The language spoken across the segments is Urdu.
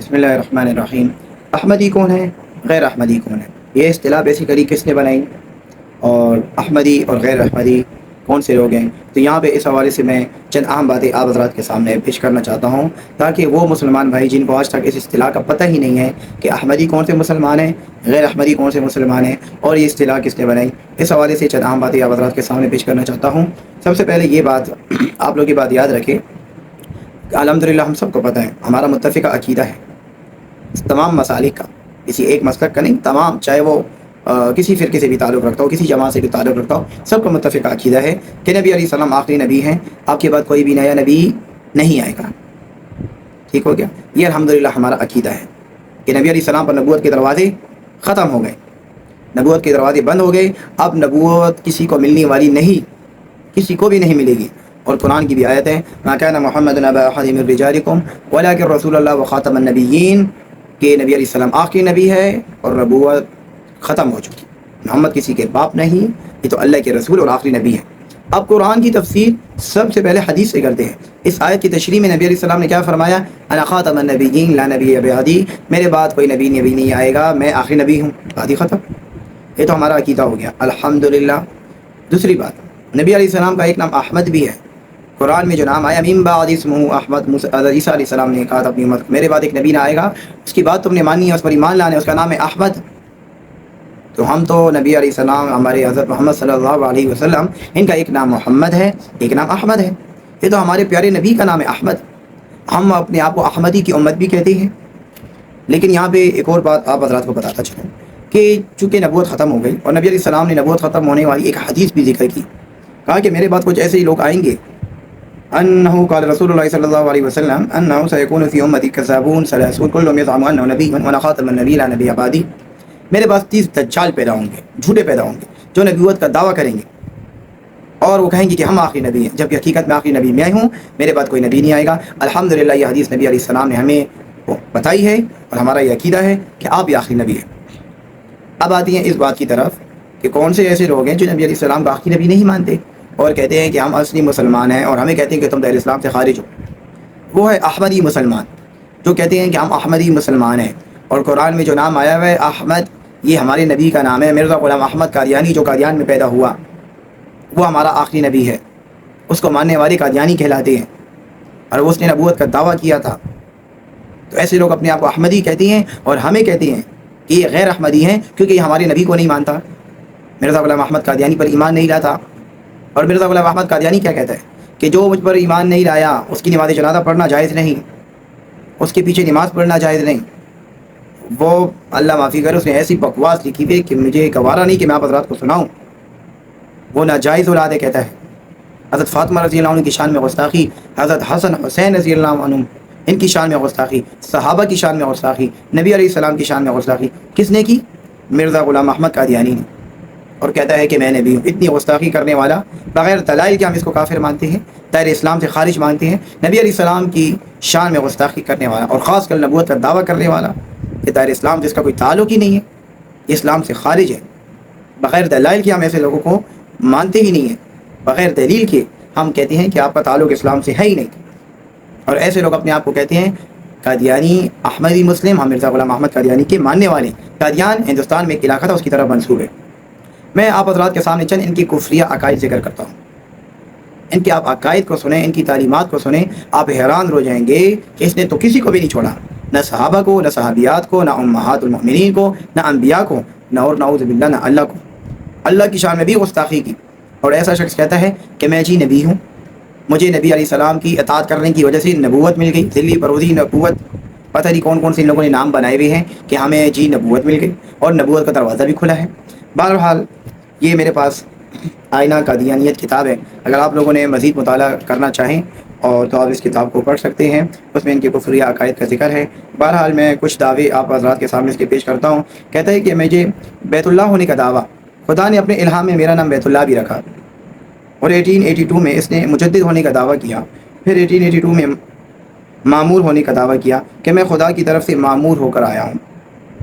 بسم اللہ الرحمن الرحیم۔ احمدی کون ہے، غیر احمدی کون ہے؟ یہ اصطلاح بیسیکلی کس نے بنائی، اور احمدی اور غیر احمدی کون سے لوگ ہیں؟ تو یہاں پہ اس حوالے سے میں چند اہم باتیں آپ حضرات کے سامنے پیش کرنا چاہتا ہوں، تاکہ وہ مسلمان بھائی جن کو آج تک اس اصطلاح کا پتہ ہی نہیں ہے کہ احمدی کون سے مسلمان ہیں، غیر احمدی کون سے مسلمان ہیں، اور یہ اصطلاح کس نے بنائی، اس حوالے سے چند اہم باتیں آپ حضرات کے سامنے پیش کرنا چاہتا ہوں۔ سب سے پہلے یہ بات آپ لوگ یہ بات یاد رکھیں کہ الحمدللہ ہم سب کو پتہ ہے ہمارا متفقہ عقیدہ ہے تمام مسالک کا، کسی ایک مسلک کا نہیں، تمام، چاہے وہ کسی فرقے سے بھی تعلق رکھتا ہو، کسی جماعت سے بھی تعلق رکھتا ہو، سب کا متفقہ عقیدہ ہے کہ نبی علیہ السلام آخری نبی ہیں، آپ کے بعد کوئی بھی نیا نبی نہیں آئے گا۔ ٹھیک ہو گیا؟ یہ الحمدللہ ہمارا عقیدہ ہے کہ نبی علیہ السلام پر نبوت کے دروازے ختم ہو گئے، نبوت کے دروازے بند ہو گئے، اب نبوت کسی کو ملنے والی نہیں، کسی کو بھی نہیں ملے گی۔ اور قرآن کی بھی آیت ہے ما کان محمد ابا احد من رجالکم ولکن رسول اللہ وخاتم النبیین، کہ نبی علیہ السلام آخری نبی ہے اور نبوت ختم ہو چکی، محمد کسی کے باپ نہیں، یہ تو اللہ کے رسول اور آخری نبی ہے۔ اب قرآن کی تفسیر سب سے پہلے حدیث سے کرتے ہیں۔ اس آیت کی تشریح میں نبی علیہ السلام نے کیا فرمایا؟ انا خاتم النبیین لا نبی بعدی، میرے بعد کوئی نبی نہیں آئے گا، میں آخری نبی ہوں، بات ہی ختم۔ یہ تو ہمارا عقیدہ ہو گیا الحمدللہ۔ دوسری بات، نبی علیہ السلام کا ایک نام احمد بھی ہے، قرآن میں جو نام آیا من بعد اسمہ احمد، عیسیٰ علیہ السلام نے کہا تھا اپنی امت، میرے بعد ایک نبی نہ آئے گا، اس کی بات تم نے مانی ہے، اس پر ایمان لانا ہے، اس کا نام ہے احمد۔ تو ہم تو نبی علیہ السلام، ہمارے حضرت محمد صلی اللہ علیہ وسلم، ان کا ایک نام محمد ہے، ایک نام احمد ہے، یہ تو ہمارے پیارے نبی کا نام ہے احمد۔ ہم اپنے آپ کو احمدی کی امت بھی کہتے ہیں۔ لیکن یہاں پہ ایک اور بات آپ حضرات کو بتاتا چلوں کہ چونکہ نبوت ختم ہو گئی اور نبی علیہ السلام نے نبوت ختم ہونے والی ایک حدیث بھی ذکر کی، کہا کہ میرے بعد کچھ ایسے ہی لوگ آئیں گے، انه قال رسول الله صلی اللہ علیہ وسلم انه سيكون في امتي كذابون ثلاثون كلهم يزعم انه نبي وانا خاتم النبي لا نبي بعدي، میرے پاس 30 دجال پیدا ہوں گے، جھوٹے پیدا ہوں گے، جو نبوت کا دعویٰ کریں گے اور وہ کہیں گے کہ ہم آخری نبی ہیں، جبکہ حقیقت میں آخری نبی میں ہوں، میرے بعد کوئی نبی نہیں آئے گا۔ الحمدللہ یہ حدیث نبی علیہ السلام نے ہمیں بتائی ہے اور ہمارا یہ عقیدہ ہے کہ آپ یہ آخری نبی ہیں۔ اب آتی ہیں اس بات کی طرف کہ کون سے ایسے لوگ ہیں جو نبی علیہ السلام کا آخری نبی نہیں مانتے اور کہتے ہیں کہ ہم اصلی مسلمان ہیں، اور ہمیں کہتے ہیں کہ تم دائرہ اسلام سے خارج ہو۔ وہ ہے احمدی مسلمان، جو کہتے ہیں کہ ہم احمدی مسلمان ہیں، اور قرآن میں جو نام آیا ہوا ہے احمد، یہ ہمارے نبی کا نام ہے۔ مرزا غلام احمد قادیانی جو قادیان میں پیدا ہوا، وہ ہمارا آخری نبی ہے، اس کو ماننے والے قادیانی کہلاتے ہیں، اور اس نے نبوت کا دعویٰ کیا تھا۔ تو ایسے لوگ اپنے آپ کو احمدی کہتے ہیں اور ہمیں کہتے ہیں کہ یہ غیر احمدی ہیں، کیونکہ یہ ہمارے نبی کو نہیں مانتا، مرزا غلام احمد قادیانی پر ایمان نہیں لاتا۔ اور مرزا غلام احمد قادیانی کیا کہتا ہے کہ جو مجھ پر ایمان نہیں لایا اس کی نماز جنازہ پڑھنا جائز نہیں، اس کے پیچھے نماز پڑھنا جائز نہیں۔ وہ اللہ معافی کرے، اس نے ایسی بکواس لکھی ہوئی کہ مجھے گوارا نہیں کہ میں آپ حضرات کو سناؤں، وہ ناجائز اولاد ہے کہتا ہے۔ حضرت فاطمہ رضی اللہ عنہ کی شان میں گستاخی، حضرت حسن حسین رضی اللہ عنہ ان کی شان میں گستاخی، صحابہ کی شان میں گستاخی، نبی علیہ السلام کی شان میں گستاخی کس نے کی؟ مرزا غلام احمد قادیانی نے، اور کہتا ہے کہ میں نبی ہوں۔ اتنی گستاخی کرنے والا، بغیر دلائل کے ہم اس کو کافر مانتے ہیں، دائرہ اسلام سے خارج مانتے ہیں۔ نبی علیہ السلام کی شان میں گستاخی کرنے والا اور خاص کر نبوت کا دعویٰ کرنے والا کہ دائرہ اسلام جس کا کوئی تعلق ہی نہیں ہے، یہ اسلام سے خارج ہے، بغیر دلائل کے ہم ایسے لوگوں کو مانتے ہی نہیں ہیں۔ بغیر دلیل کے ہم کہتے ہیں کہ آپ کا تعلق اسلام سے ہے ہی نہیں، اور ایسے لوگ اپنے آپ کو کہتے ہیں قادیانی احمدی مسلم، ہم مرزا غلام احمد قادیانی کے ماننے والے۔ قادیان ہندوستان میں ایک علاقہ تھا، اس کی طرف منسوب ہے۔ میں آپ حضرات کے سامنے چند ان کی کفریہ عقائد ذکر کرتا ہوں، ان کے آپ عقائد کو سنیں، ان کی تعلیمات کو سنیں، آپ حیران ہو جائیں گے کہ اس نے تو کسی کو بھی نہیں چھوڑا، نہ صحابہ کو، نہ صحابیات کو، نہ امہات المؤمنین کو، نہ انبیاء کو، نہ اور نعوذ باللہ نہ اللہ کو۔ اللہ کی شان میں بھی گستاخی کی، اور ایسا شخص کہتا ہے کہ میں جی نبی ہوں، مجھے نبی علیہ السلام کی اطاعت کرنے کی وجہ سے نبوت مل گئی، ذلی پروزی نبوت، پتہ نہیں کون کون سے ان لوگوں نے نام بنائے ہوئے ہیں کہ ہمیں جی نبوت مل گئی اور نبوت کا دروازہ بھی کھلا ہے۔ بہرحال یہ میرے پاس آئینہ قادیانیت کتاب ہے، اگر آپ لوگوں نے مزید مطالعہ کرنا چاہیں اور تو آپ اس کتاب کو پڑھ سکتے ہیں، اس میں ان کے کفریہ عقائد کا ذکر ہے۔ بہرحال میں کچھ دعوے آپ حضرات کے سامنے اس کے پیش کرتا ہوں۔ کہتا ہے کہ مجھے بیت اللہ ہونے کا دعویٰ، خدا نے اپنے الہام میں میرا نام بیت اللہ بھی رکھا، اور 1882 میں اس نے مجدد ہونے کا دعویٰ کیا، پھر 1882 میں معمور ہونے کا دعویٰ کیا کہ میں خدا کی طرف سے معمور ہو کر آیا ہوں۔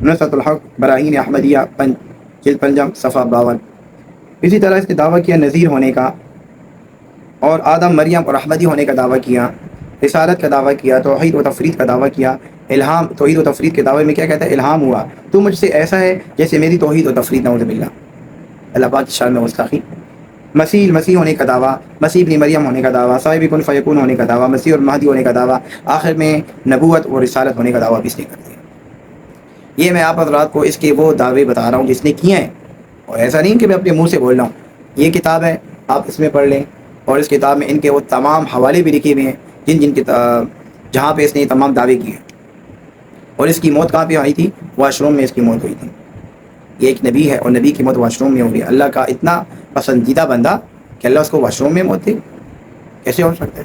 نصرت الحق براہین احمدیہ جلد پنجم صفحہ 52۔ اسی طرح اس نے دعویٰ کیا نذیر ہونے کا، اور آدم مریم اور احمدی ہونے کا دعویٰ کیا، رسالت کا دعویٰ کیا، توحید و تفرید کا دعویٰ کیا، الہام توحید و تفرید کے دعوے میں کیا کہتا ہے؟ الہام ہوا تو مجھ سے ایسا ہے جیسے میری توحید و تفرید، نعوذ باللہ، اللہ پاک کی شان میں مستحقی۔ مسیح ہونے کا دعویٰ، مسیح ابن مریم ہونے کا دعویٰ، صاحب کن فیکون ہونے کا دعویٰ، مسیح اور مہدی ہونے کا دعویٰ، آخر میں نبوت اور رسالت ہونے کا دعویٰ بھی اس نے کر دیا۔ یہ میں آپ حضرات کو اس کے وہ دعوے بتا رہا ہوں جس نے کیے ہیں، اور ایسا نہیں کہ میں اپنے منہ سے بول رہا ہوں۔ یہ کتاب ہے، آپ اس میں پڑھ لیں، اور اس کتاب میں ان کے وہ تمام حوالے بھی لکھے ہوئے ہیں جن جہاں پہ اس نے یہ تمام دعوے کیے۔ اور اس کی موت کہاں پہ آئی تھی؟ واش روم میں اس کی موت ہوئی تھی۔ یہ ایک نبی ہے اور نبی کی موت واش روم میں ہوئی۔ اللہ کا اتنا پسندیدہ بندہ کہ اللہ اس کو واش روم میں موت دے، کیسے ہو سکتا ہے؟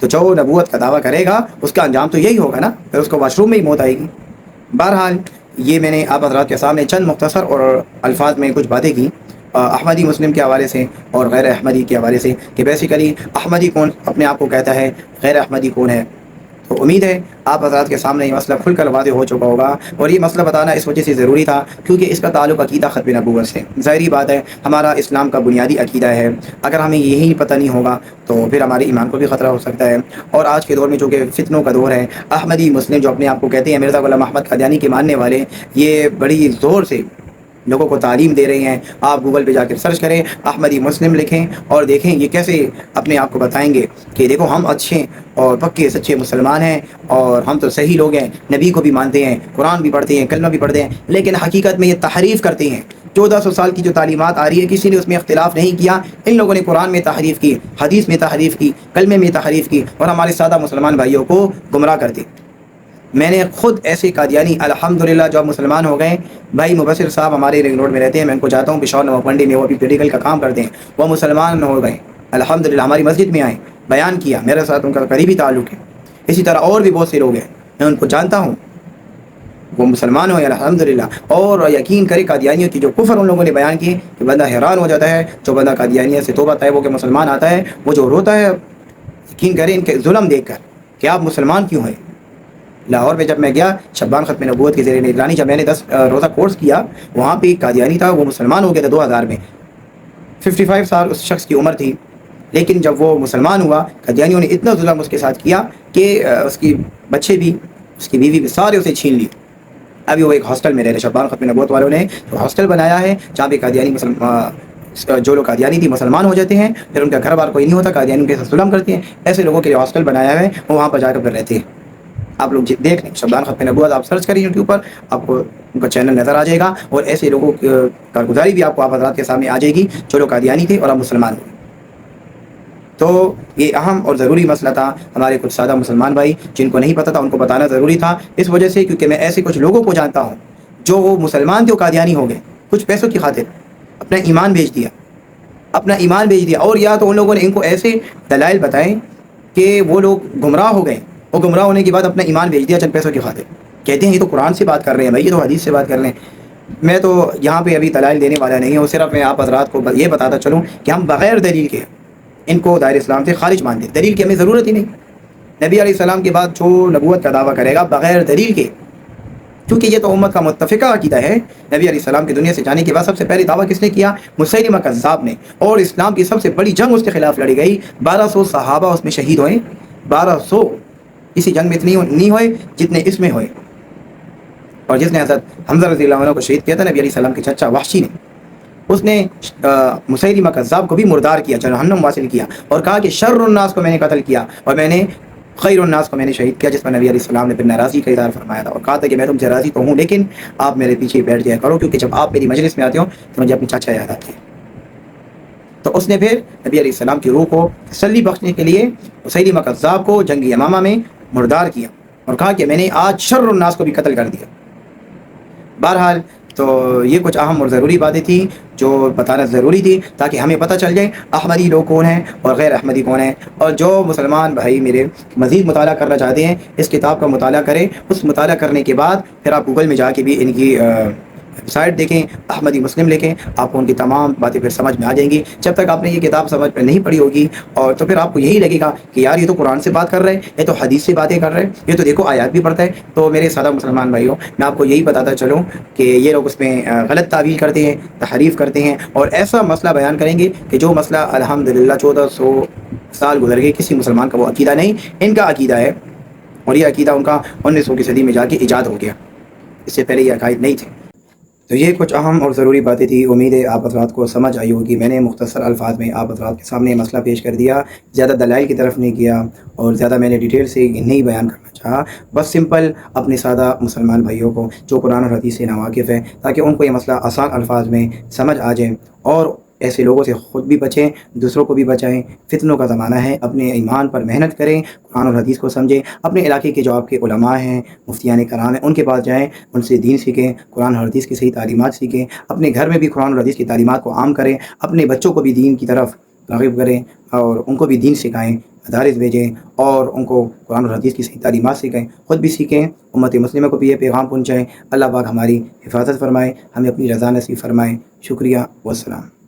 تو جو نبوت کا دعویٰ کرے گا اس کا انجام تو یہی ہوگا نا، پھر اس کو واش روم میں ہی موت آئے گی۔ بہرحال یہ میں نے آپ حضرات کے سامنے چند مختصر اور الفاظ میں کچھ باتیں کی احمدی مسلم کے حوالے سے اور غیر احمدی کے حوالے سے، کہ بیسیکلی احمدی کون اپنے آپ کو کہتا ہے، غیر احمدی کون ہے۔ تو امید ہے آپ حضرات کے سامنے یہ مسئلہ کھل کر واضح ہو چکا ہوگا، اور یہ مسئلہ بتانا اس وجہ سے ضروری تھا کیونکہ اس کا تعلق عقیدہ ختم نبوت سے۔ ظاہری بات ہے، ہمارا اسلام کا بنیادی عقیدہ ہے، اگر ہمیں یہی پتہ نہیں ہوگا تو پھر ہمارے ایمان کو بھی خطرہ ہو سکتا ہے۔ اور آج کے دور میں جو کہ فتنوں کا دور ہے، احمدی مسلم جو اپنے آپ کو کہتے ہیں مرزا غلام احمد قادیانی کے ماننے والے، یہ بڑی زور سے لوگوں کو تعلیم دے رہے ہیں۔ آپ گوگل پہ جا کے سرچ کریں، احمدی مسلم لکھیں اور دیکھیں یہ کیسے اپنے آپ کو بتائیں گے کہ دیکھو ہم اچھے اور پکے سچے مسلمان ہیں، اور ہم تو صحیح لوگ ہیں، نبی کو بھی مانتے ہیں، قرآن بھی پڑھتے ہیں، کلمہ بھی پڑھتے ہیں، لیکن حقیقت میں یہ تحریف کرتے ہیں۔ 1400 سال کی جو تعلیمات آ رہی ہے کسی نے اس میں اختلاف نہیں کیا، ان لوگوں نے قرآن میں تحریف کی، حدیث میں تحریف کی، کلمے میں تحریف کی، اور ہمارے سادہ مسلمان بھائیوں کو گمراہ کر دی۔ میں نے خود ایسے قادیانی الحمدللہ جو اب مسلمان ہو گئے، بھائی مبشر صاحب ہمارے رنگ روڈ میں رہتے ہیں، میں ان کو جاتا ہوں، پشاور نوابندی میں، وہ ابھی میڈیکل کا کام کرتے ہیں، وہ مسلمان ہو گئے الحمدللہ، ہماری مسجد میں آئے، بیان کیا، میرے ساتھ ان کا قریبی تعلق ہے۔ اسی طرح اور بھی بہت سے لوگ ہیں، میں ان کو جانتا ہوں، وہ مسلمان ہوئے الحمدللہ۔ اور یقین کرے قادیانیوں کی جو کفر ان لوگوں نے بیان کی کہ بندہ حیران ہو جاتا ہے، جو بندہ قادیانیہ سے توبہ طائب ہو کے مسلمان آتا ہے، وہ جو روتا ہے، یقین کرے ان کے ظلم دیکھ کر کہ آپ مسلمان کیوں ہیں۔ لاہور میں جب میں گیا شبان ختم نبوت کے زیر نگرانی، جب میں نے 10 روزہ کورس کیا، وہاں پہ ایک قادیانی تھا، وہ مسلمان ہو گیا تھا 2000 میں، 55 سال اس شخص کی عمر تھی، لیکن جب وہ مسلمان ہوا قادیانیوں نے اتنا ظلم اس کے ساتھ کیا کہ اس کی بچے بھی، اس کی بیوی بھی، سارے اسے چھین لی۔ ابھی وہ ایک ہاسٹل میں رہ رہے، شبان ختم نبوت والوں نے جو ہاسٹل بنایا ہے جہاں پہ قادیانی جو لوگ قادیانی تھی مسلمان ہو جاتے ہیں، پھر ان کا گھر بار کوئی نہیں ہوتا، قادیانی کے ساتھ ظلم کرتے ہیں، ایسے لوگوں کے لیے ہاسٹل بنایا ہے، وہ وہاں پر جا کر پھر رہتے ہیں۔ آپ لوگ دیکھ لیں، شبان ختم نبوت آپ سرچ کریں یوٹیوب پر، آپ کو ان کا چینل نظر آ جائے گا، اور ایسے لوگوں کی کارگزاری بھی آپ کو آپ حضرات کے سامنے آ جائے گی جو لوگ قادیانی تھے اور اب مسلمان ہوئے۔ تو یہ اہم اور ضروری مسئلہ تھا، ہمارے کچھ سادہ مسلمان بھائی جن کو نہیں پتہ تھا ان کو بتانا ضروری تھا، اس وجہ سے کیونکہ میں ایسے کچھ لوگوں کو جانتا ہوں جو وہ مسلمان تھے وہ قادیانی ہو گئے، کچھ پیسوں کی خاطر اپنا ایمان بیچ دیا، اپنا ایمان بیچ دیا، اور یا تو ان لوگوں نے ان کو ایسے دلائل بتائیں کہ وہ لوگ گمراہ ہو گئے، وہ گمراہ ہونے کے بعد اپنا ایمان بیچ دیا چند پیسوں کی خاطر، کہتے ہیں یہ تو قرآن سے بات کر رہے ہیں بھائی، یہ تو حدیث سے بات کر رہے ہیں۔ میں تو یہاں پہ ابھی دلائل دینے والا نہیں ہوں، صرف میں آپ حضرات کو یہ بتاتا چلوں کہ ہم بغیر دلیل کے ان کو دائر اسلام سے خارج مان دیں، دلیل کی ہمیں ضرورت ہی نہیں۔ نبی علیہ السلام کے بعد جو نبوت کا دعویٰ کرے گا بغیر دلیل کے، کیونکہ یہ تو امت کا متفقہ عقیدہ ہے، نبی علیہ السلام کی دنیا سے جانے کے بعد سب سے پہلے دعویٰ کس نے کیا؟ مسیلمہ کذاب نے، اور اسلام کی سب سے بڑی جنگ اس کے خلاف لڑی گئی، 1200 صحابہ اس میں شہید ہوئے، 1200 اسی جنگ میں اتنی نہیں ہوئے جتنے اس میں ہوئے، اور جس نے حضرت حمزہ رضی اللہ عنہ کو شہید کیا تھا نبی علیہ السلام کے چچا وحشی نے، اس نے مسیلمہ کذاب کو بھی مردار کیا، جہنم واصل کیا، اور کہا کہ شر الناس کو میں نے قتل کیا اور میں نے خیر الناس کو میں نے شہید کیا، جس پر نبی علیہ السلام نے پھر ناراضی کا اظہار فرمایا تھا اور کہا تھا کہ میں تم سے راضی تو ہوں لیکن آپ میرے پیچھے بیٹھ جایا کرو، کیونکہ جب آپ میری مجلس میں آتے ہو تو مجھے اپنی چاچا یاد آتی ہے۔ تو اس نے پھر نبی علیہ السلام کی روح کو تسلی بخشنے کے لیے مسیلمہ کذاب کو جنگ یمامہ میں مردار کیا اور کہا کہ میں نے آج شر الناس کو بھی قتل کر دیا۔ بہرحال تو یہ کچھ اہم اور ضروری باتیں تھیں جو بتانا ضروری تھی تاکہ ہمیں پتہ چل جائے احمدی لوگ کون ہیں اور غیر احمدی کون ہیں، اور جو مسلمان بھائی میرے مزید مطالعہ کرنا چاہتے ہیں اس کتاب کا مطالعہ کریں، اس مطالعہ کرنے کے بعد پھر آپ گوگل میں جا کے بھی ان کی ویب سائٹ دیکھیں، احمدی مسلم لکھیں، آپ کو ان کی تمام باتیں پھر سمجھ میں آ جائیں گی۔ جب تک آپ نے یہ کتاب سمجھ میں نہیں پڑھی ہوگی اور تو پھر آپ کو یہی لگے گا کہ یار یہ تو قرآن سے بات کر رہے ہیں، یہ تو حدیث سے باتیں کر رہے ہیں، یہ تو دیکھو آیات بھی پڑھتا ہے۔ تو میرے سادہ مسلمان بھائیوں میں آپ کو یہی بتاتا چلوں کہ یہ لوگ اس میں غلط تعویل کرتے ہیں، تحریف کرتے ہیں، اور ایسا مسئلہ بیان کریں گے کہ جو مسئلہ الحمدللہ 1400 سال گزر گئے کسی مسلمان کا وہ عقیدہ نہیں، ان کا عقیدہ ہے اور یہ عقیدہ ان کا 1900 کی صدی میں جا کے ایجاد ہو گیا، اس سے پہلے یہ عقائد نہیں تھے۔ تو یہ کچھ اہم اور ضروری باتیں تھیں، امید ہے آپ حضرات کو سمجھ آئی ہوگی۔ میں نے مختصر الفاظ میں آپ حضرات کے سامنے مسئلہ پیش کر دیا، زیادہ دلائل کی طرف نہیں کیا اور زیادہ میں نے ڈیٹیل سے نہیں بیان کرنا چاہا، بس سمپل اپنے سادہ مسلمان بھائیوں کو جو قرآن اور حدیث سے ناواقف ہے، تاکہ ان کو یہ مسئلہ آسان الفاظ میں سمجھ آ جائے اور ایسے لوگوں سے خود بھی بچیں، دوسروں کو بھی بچائیں۔ فتنوں کا زمانہ ہے، اپنے ایمان پر محنت کریں، قرآن اور حدیث کو سمجھیں، اپنے علاقے کے جو آپ کے علماء ہیں، مفتیان کرام ہیں، ان کے پاس جائیں، ان سے دین سیکھیں، قرآن اور حدیث کی صحیح تعلیمات سیکھیں، اپنے گھر میں بھی قرآن اور حدیث کی تعلیمات کو عام کریں، اپنے بچوں کو بھی دین کی طرف راغب کریں اور ان کو بھی دین سکھائیں، مدارس بھیجیں اور ان کو قرآن اور حدیث کی صحیح تعلیمات سیکھیں، خود بھی سیکھیں، امت مسلمہ کو بھی یہ پیغام پہنچائیں۔ اللہ پاک ہماری حفاظت فرمائے، ہمیں اپنی رضا نصیب فرمائے۔ شکریہ والسلام۔